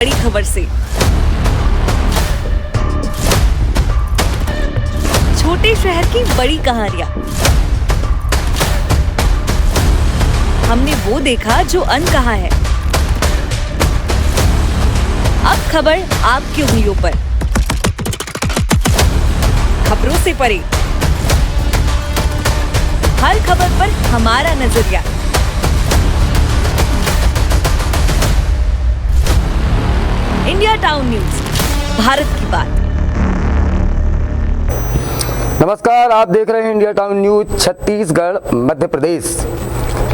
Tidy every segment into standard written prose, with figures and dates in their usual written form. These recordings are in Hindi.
बड़ी खबर से। छोटे शहर की बड़ी कहानियां। हमने वो देखा जो अनकहा है। अब खबर आपकी उंगलियों पर। खबरों से परे, हर खबर पर हमारा नजरिया। इंडिया टाउन न्यूज, भारत की बात। नमस्कार, आप देख रहे हैं India town news Chhattisgarh Madhya Pradesh.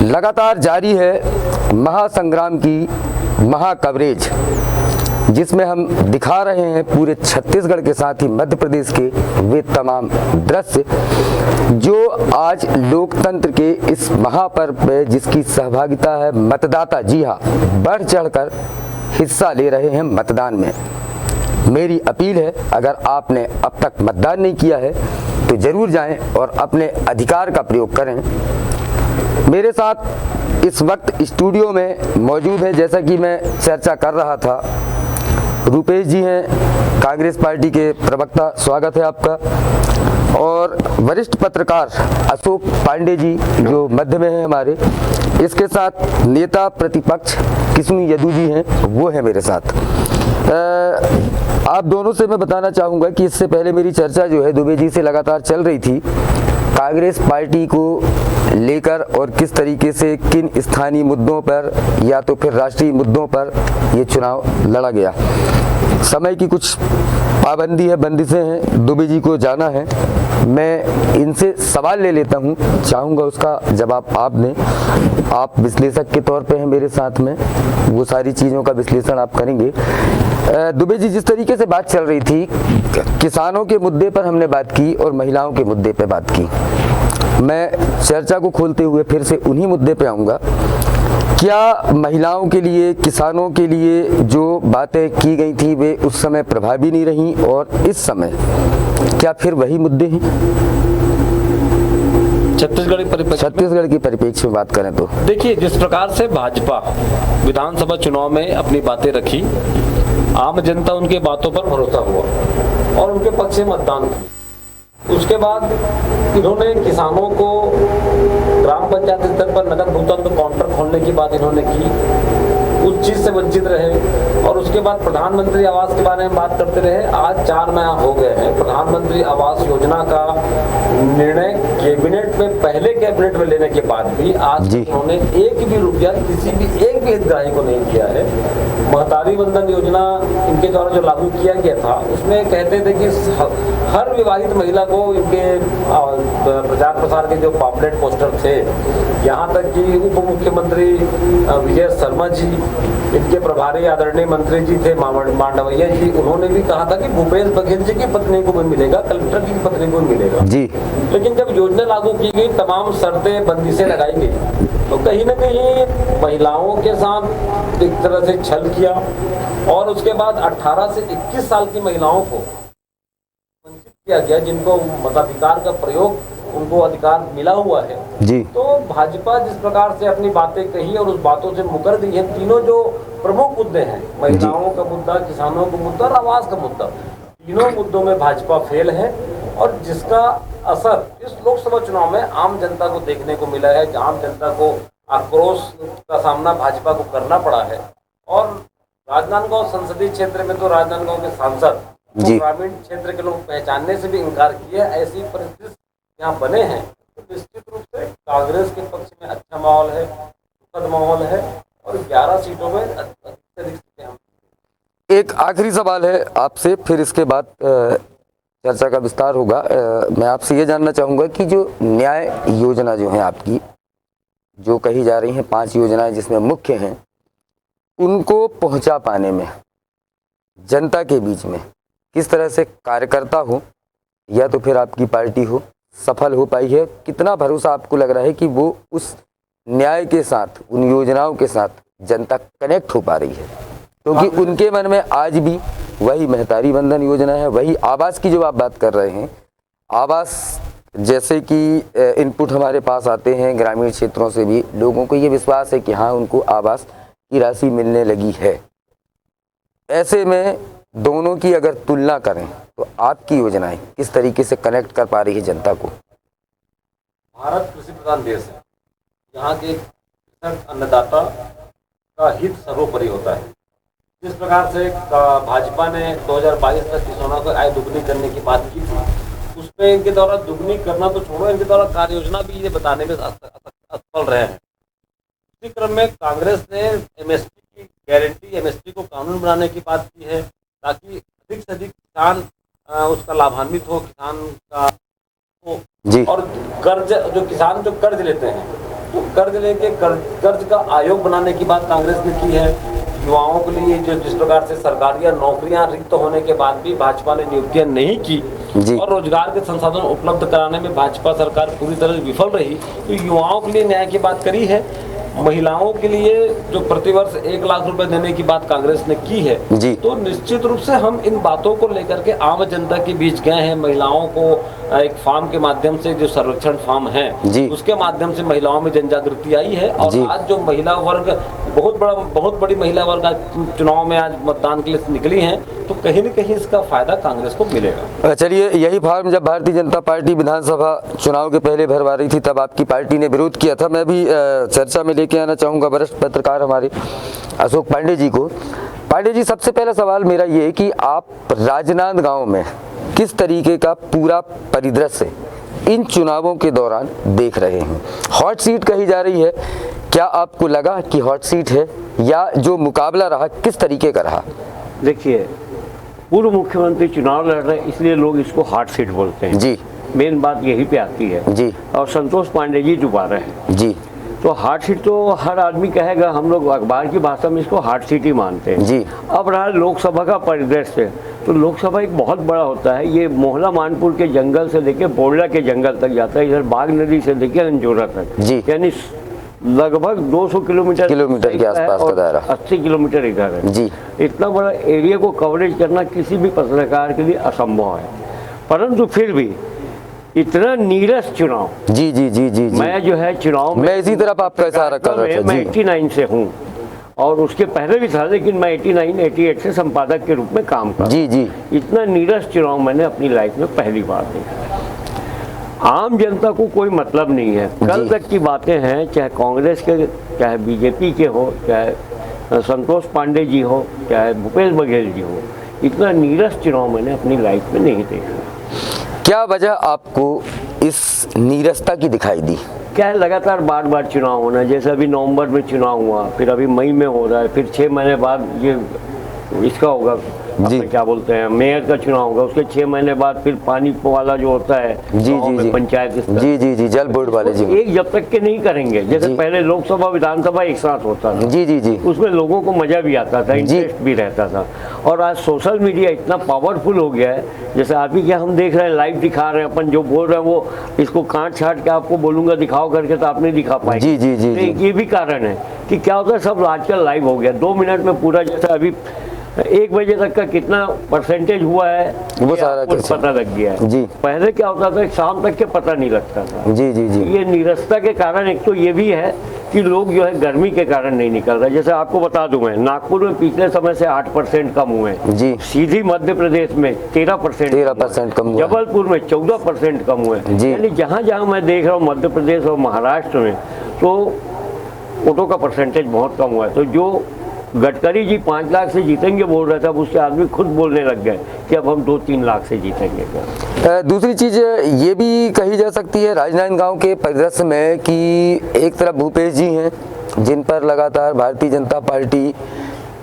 लगातार जारी है महासंग्राम की महा कवरेज, जिसमें हम दिखा रहे हैं पूरे छत्तीसगढ़ के साथ ही मध्य प्रदेश के वे तमाम दृश्य जो आज लोकतंत्र के इस महापर्व में जिसकी सहभागिता है मतदाता, जी हाँ, बढ़ चढ़कर हिस्सा ले रहे हैं मतदान में। मेरी अपील है, अगर आपने अब तक मतदान नहीं किया है तो जरूर जाएं और अपने अधिकार का प्रयोग करें। मेरे साथ इस वक्त स्टूडियो में मौजूद है, जैसा कि मैं चर्चा कर रहा था, रुपेश जी हैं, कांग्रेस पार्टी के प्रवक्ता, स्वागत है आपका, और वरिष्ठ पत्रकार अशोक पांडे जी जो मध्य में हैं हमारे। इसके साथ नेता प्रतिपक्ष किशनु यदू जी हैं, वो है मेरे साथ। आप दोनों से मैं बताना चाहूँगा कि इससे पहले मेरी चर्चा जो है दुबे जी से लगातार चल रही थी कांग्रेस पार्टी को लेकर, और किस तरीके से किन स्थानीय मुद्दों पर या तो फिर राष्ट्रीय मुद्दों पर ये चुनाव लड़ा गया। समय की कुछ पाबंदी है, बंदिशें हैं, दुबे जी को जाना है। मैं इनसे सवाल ले लेता हूं, चाहूँगा उसका जवाब आप दें। आप विश्लेषक के तौर पे हैं मेरे साथ में, वो सारी चीज़ों का विश्लेषण आप करेंगे। दुबे जी, जिस तरीके से बात चल रही थी, किसानों के मुद्दे पर हमने बात की और महिलाओं के मुद्दे पे बात की। मैं चर्चा को खोलते हुए फिर से उन्हीं मुद्दे पे आऊँगा। क्या महिलाओं के लिए, किसानों के लिए जो बातें की गई थी वे उस समय प्रभावी नहीं रहीं, और इस समय क्या फिर वही मुद्दे हैं? छत्तीसगढ़ की परिप्रेक्ष्य में बात करें तो देखिए, जिस प्रकार से भाजपा विधानसभा चुनाव में अपनी बातें रखी, आम जनता उनके बातों पर भरोसा हुआ और उनके पक्ष में मतदान किया। उसके बाद इन्होंने किसानों को ग्राम पंचायत स्तर पर नगद भुगतान तो काउंटर खोलने की बात इन्होंने की, उस चीज से वंचित रहे। और उसके बाद प्रधानमंत्री आवास के बारे में बात करते रहे। आज 4 माह हो गए हैं, प्रधानमंत्री आवास योजना का निर्णय कैबिनेट में, पहले कैबिनेट में लेने के बाद भी आज उन्होंने एक भी रुपया किसी भी एक भी हितग्राही को नहीं दिया है। महतारी बंधन योजना इनके द्वारा जो लागू किया गया था, उसमें कहते थे कि हर विवाहित महिला को इनके प्रचार प्रसार के जो पॉम्पलेट पोस्टर थे, यहाँ तक कि उप मुख्यमंत्री विजय शर्मा जी, इनके प्रभारी आदरणीय मंत्री जी थे मांडवैया जी, उन्होंने भी कहा था कि भूपेश बघेल जी की पत्नी को भी मिलेगा, कलेक्टर की पत्नी को भी मिलेगा जी। लेकिन जब योजना लागू की गई, तमाम शर्तें, बंदिशें लगाई गई, तो कहीं ना कहीं महिलाओं के साथ एक तरह से छल किया। और उसके बाद 18 से 21 साल की महिलाओं को वंचित किया गया, जिनको मताधिकार का प्रयोग, उनको अधिकार मिला हुआ है जी। तो भाजपा जिस प्रकार से अपनी बातें कही और उस बातों से मुकर गई है, तीनों जो प्रमुख मुद्दे हैं, महिलाओं का मुद्दा, किसानों का मुद्दा और आवास का मुद्दा, तीनों मुद्दों में भाजपा फेल है। और जिसका असर इस लोकसभा चुनाव में आम जनता को देखने को मिला है। आम जनता को आक्रोश का सामना भाजपा को करना पड़ा है। और राजनांदगांव संसदीय क्षेत्र में तो राजनांदगांव के सांसद ग्रामीण क्षेत्र के लोग पहचानने से भी इनकार किए। ऐसी परिस्थिति यहाँ बने हैं, तो निश्चित रूप से कांग्रेस के पक्ष में अच्छा माहौल है, सुखद माहौल है, और 11 सीटों में अधिक सीटें। एक आखिरी सवाल है आपसे, फिर इसके बाद चर्चा का विस्तार होगा। मैं आपसे ये जानना चाहूँगा कि जो न्याय योजना जो है आपकी, जो कही जा रही हैं 5 योजनाएं जिसमें मुख्य हैं, उनको पहुँचा पाने में जनता के बीच में किस तरह से कार्यकर्ता हो या तो फिर आपकी पार्टी हो सफल हो पाई है? कितना भरोसा आपको लग रहा है कि वो उस न्याय के साथ, उन योजनाओं के साथ जनता कनेक्ट हो पा रही है? क्योंकि उनके मन में आज भी वही महतारी बंधन योजना है, वही आवास की जो आप बात कर रहे हैं, आवास जैसे कि इनपुट हमारे पास आते हैं ग्रामीण क्षेत्रों से भी, लोगों को ये विश्वास है कि हाँ, उनको आवास की राशि मिलने लगी है। ऐसे में दोनों की अगर तुलना करें तो आपकी योजनाएं किस तरीके से कनेक्ट कर पा रही है जनता को? भारत कृषि प्रधान देश है। यहाँ के कृषक अन्नदाता का हित सर्वोपरि होता है। जिस प्रकार से भाजपा ने 2022 तक किसानों को आय दुगनी करने की बात की थी, उसमें इनके द्वारा दुगनी करना तो छोड़ो, इनके द्वारा कार्य योजना भी ये बताने में असफल रहे हैं। इसी क्रम में कांग्रेस ने एमएसपी की गारंटी, एमएसपी को कानून बनाने की बात की है ताकि अधिक से अधिक किसान उसका लाभान्वित हो, किसान का हो। जी। और कर्ज, जो किसान जो कर्ज लेते हैं तो कर्ज लेके कर्ज का आयोग बनाने की बात कांग्रेस ने की है। युवाओं के लिए जो जिस प्रकार से सरकारी नौकरियां रिक्त होने के बाद भी भाजपा ने नियुक्तियां नहीं की जी। और रोजगार के संसाधन उपलब्ध कराने में भाजपा सरकार पूरी तरह विफल रही, तो युवाओं के लिए न्याय की बात करी है। महिलाओं के लिए जो प्रतिवर्ष 1 लाख रुपए देने की बात कांग्रेस ने की है जी। तो निश्चित रूप से हम इन बातों को लेकर के आम जनता के बीच गए हैं। महिलाओं को एक फार्म के माध्यम से, जो सर्वेक्षण फार्म है उसके माध्यम से महिलाओं में जन जागृति आई है। और आज जो महिला वर्ग बहुत बड़ी महिला वर्ग आज चुनाव में आज मतदान के लिए निकली है, तो कहीं न कहीं इसका फायदा कांग्रेस को मिलेगा। चलिए, यही फार्म जब भारतीय जनता पार्टी विधानसभा चुनाव के पहले भरवा रही थी तब आपकी पार्टी ने विरोध किया था। मैं भी चर्चा में लेके आना चाहूँगा वरिष्ठ पत्रकार हमारे अशोक पांडे जी को। पांडे जी, सबसे पहला सवाल मेरा ये है कि आप राजनांदगांव में किस तरीके का पूरा परिदृश्य इन चुनावों के दौरान देख रहे हैं? हॉट सीट कही जा रही है, क्या आपको लगा कि हॉट सीट है, या जो मुकाबला रहा किस तरीके का रहा? देखिए, पूर्व मुख्यमंत्री चुनाव लड़ रहे हैं इसलिए लोग इसको हॉट सीट बोलते हैं जी। मेन बात यही पे आती है जी। और संतोष पांडे जी दोबारा हैं जी। तो हॉट सीट तो हर आदमी कहेगा, हम लोग अखबार की भाषा में इसको हॉट सीट ही मानते हैं जी। अब रहा लोकसभा का परिदृश्य, तो लोकसभा एक बहुत बड़ा होता है। ये मोहला मानपुर के जंगल से लेके बोरला के जंगल तक जाता है, इधर बाघ नदी से लेके अंजोरा तक, यानी लगभग 200 किलोमीटर के आसपास का दायरा, 80 किलोमीटर इधर है जी। इतना बड़ा एरिया को कवरेज करना किसी भी पत्रकार के लिए असंभव है, परंतु फिर भी इतना नीरस चुनाव। जी जी जी जी जी। मैं जो है चुनाव में मैं इसी तरफ आपका इशारा कर रहा था। मैं 89 से हूँ और उसके पहले भी था, लेकिन मैं 88 से संपादक के रूप में काम कर। जी जी। इतना नीरस चुनाव मैंने अपनी लाइफ में पहली बार देखा। आम जनता को कोई मतलब नहीं है। कल तक की बातें हैं, चाहे कांग्रेस के, चाहे बीजेपी के हो, चाहे संतोष पांडे जी हो, चाहे भूपेश बघेल जी हो, इतना नीरस चुनाव मैंने अपनी लाइफ में नहीं देखा। क्या वजह आपको इस नीरसता की दिखाई दी? क्या है, लगातार बार बार चुनाव होना, जैसे अभी नवंबर में चुनाव हुआ, फिर अभी मई में हो रहा है, फिर 6 महीने बाद ये इसका होगा जी, क्या बोलते हैं, मेयर का चुनाव होगा, उसके 6 महीने बाद फिर पानी वाला जो होता है जी जी पंचायत जी जी जी जल बोर्ड वाले जी, एक जब तक के नहीं करेंगे, जैसे पहले लोकसभा विधानसभा एक साथ होता था जी जी जी, उसमें लोगों को मजा भी आता था, इंटरेस्ट भी रहता था। और आज सोशल मीडिया इतना पावरफुल हो गया है, जैसे अभी क्या हम देख रहे हैं, लाइव दिखा रहे हैं, अपन जो बोल रहे हैं वो इसको काट छाट के आपको बोलूंगा दिखाओ करके, तो आप नहीं दिखा पाएंगे। जी जी जी, ये भी कारण है कि क्या होता है, सब आजकल लाइव हो गया, 2 मिनट में पूरा, जैसे अभी 1 बजे तक का कितना परसेंटेज हुआ है वो सारा पता लग गया है जी। पहले क्या होता था, शाम तक के पता नहीं लगता था जी जी जी। ये नीरसता के कारण एक तो ये भी है कि लोग जो है गर्मी के कारण नहीं निकल रहे। जैसे आपको बता दूं, मैं नागपुर में पिछले समय से 8% कम हुए जी, सीधी मध्य प्रदेश में 13% कम हुए, जबलपुर में 14% कम हुए जी। यानी जहाँ जहाँ मैं देख रहा हूँ मध्य प्रदेश और महाराष्ट्र में, तो वोटों का परसेंटेज बहुत कम हुआ है। तो जो गडकरी जी 5 लाख से जीतेंगे बोल रहे थे, अब उसके आदमी खुद बोलने लग गए कि अब हम 2-3 लाख से जीतेंगे। दूसरी चीज़ ये भी कही जा सकती है राजनांदगांव के परिदृश्य में कि एक तरफ भूपेश जी हैं जिन पर लगातार भारतीय जनता पार्टी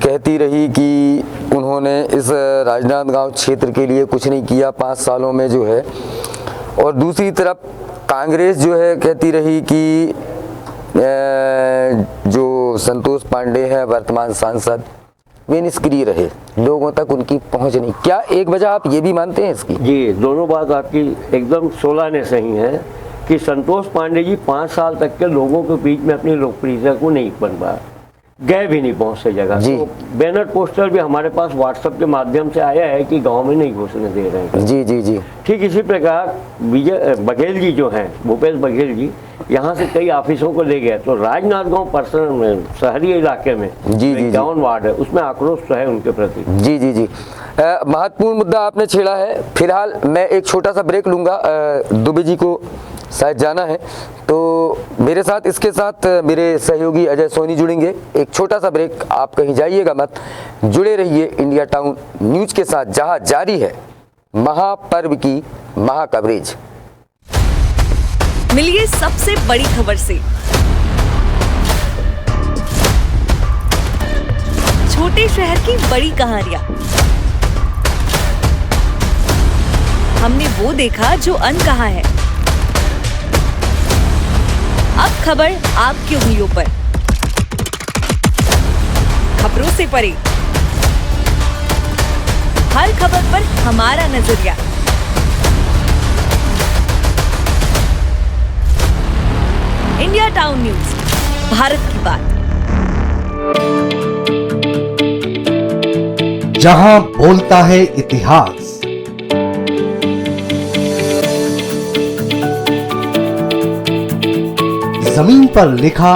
कहती रही कि उन्होंने इस राजनांदगांव क्षेत्र के लिए कुछ नहीं किया 5 सालों में जो है, और दूसरी तरफ कांग्रेस जो है कहती रही कि जो संतोष पांडे हैं वर्तमान सांसद, वे निष्क्रिय रहे, लोगों तक उनकी पहुंच नहीं। क्या एक वजह आप ये भी मानते हैं इसकी? जी, दोनों बात आपकी एकदम 16 ने सही है कि संतोष पांडे जी 5 साल तक के लोगों के बीच में अपनी लोकप्रियता को नहीं बन पाया। गए भी नहीं पहुंच से जगह। जी। तो बैनर पोस्टर भी हमारे पास व्हाट्सएप के माध्यम से आया है कि गांव में नहीं घुसने दे रहे हैं। जी जी जी। ठीक इसी प्रकार बघेल जी जो हैं, भूपेश बघेल जी, यहाँ से कई ऑफिसों को ले गए। तो राजनांदगांव पर्सनल में, शहरी इलाके में जी, जी, 51 वार्ड है, उसमें आक्रोश तो है उनके प्रति। जी जी जी। महत्वपूर्ण मुद्दा आपने छेड़ा है। फिलहाल मैं एक छोटा सा ब्रेक लूँगा, दुबे जी को शायद जाना है, तो मेरे साथ इसके साथ मेरे सहयोगी अजय सोनी जुड़ेंगे। एक छोटा सा ब्रेक, आप कहीं जाइएगा मत, जुड़े रहिए इंडिया टाउन न्यूज़ के साथ, जहां जारी है महापर्व की महा कवरेज। मिलिए सबसे बड़ी खबर से। छोटे शहर की बड़ी कहानियां। हमने वो देखा जो अनकहा है। अब खबर आपकी उंगलियों पर। खबरों से परे, हर खबर पर हमारा नजरिया। इंडिया टाउन न्यूज, भारत की बात। जहां बोलता है इतिहास, जमीन पर लिखा